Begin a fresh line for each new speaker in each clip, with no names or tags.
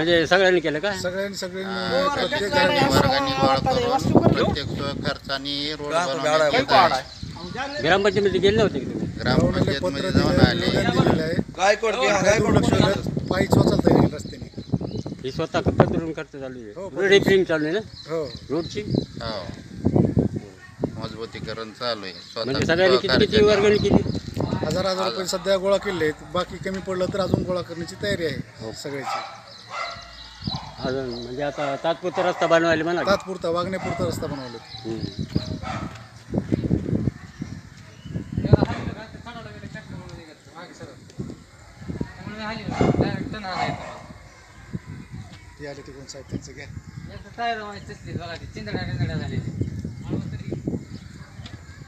म्हणजे सगळ्यांनी केलं का?
सगळ्यांनी प्रत्येक
वर्गाने गोळा करून प्रत्येक खर्चाने रोड बनवण्यात
ग्रामपंचायतीमध्ये गेले नव्हते की तुम्ही?
ग्रामपंचायतमध्ये जाऊन आले.
पायी चालता येईल रस्त्याने.
ही स्वतः पत्रून खर्च चालू आहे, रिपेरिंग चालू आहे ना
हो
रोडची.
हो मजबूतीकरण चालू आहे.
म्हणजे सगळ्यांनी किती वर्गाने किती?
1000 रुपये सध्या गोळा केले आहेत. बाकी कमी पडलं तर अजून गोळा करण्याची तयारी आहे सगळ्याची.
अजून म्हणजे आता तात्पुरता रस्ता बनवायला म्हणा.
तात्पुरता वागण्यापुरता रस्ता बनवला. आले तिकडून साहेब त्यांचं घ्या.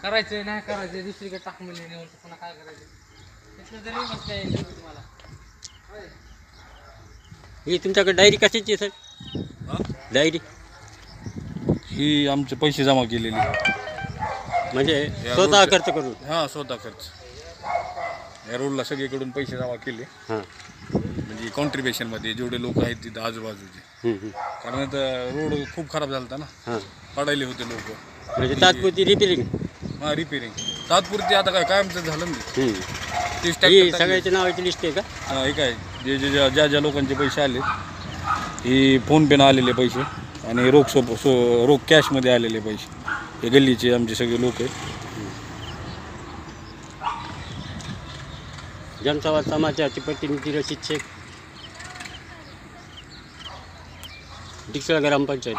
करायचं नाही करायचं दुसरीकडे टाक म्हणजे नेऊन पुन्हा काय करायचं तुम्हाला.
ही तुमच्याकडे डायरी कशाची आहे सर? डायरी
ही आमचे पैसे जमा केलेली.
म्हणजे स्वतः खर्च करून?
हां स्वतः खर्च. या रोडला सगळीकडून पैसे जमा केले.
हां
म्हणजे कॉन्ट्रीब्युशनमध्ये जेवढे लोक आहेत तिथं आजूबाजूचे. कारण आता रोड खूप खराब झाला होता ना.
हां
पडायले होते लोक.
म्हणजे तात्पुरती रिपेरिंग.
हां रिपेरिंग तात्पुरती. आता काय कायमचं झालं ना.
ही सगळ्याच्या नावाची लिस्ट आहे का?
हां हे काय ज्या लोकांचे पैसे आले ही फोनपेनं आलेले पैसे आणि रोख कॅशमध्ये आलेले पैसे. हे गल्लीचे आमचे सगळे लोक आहेत.
जनसंवाद समाचारचे प्रतिनिधी रशीद शेख, डिक्सळ ग्रामपंचायत.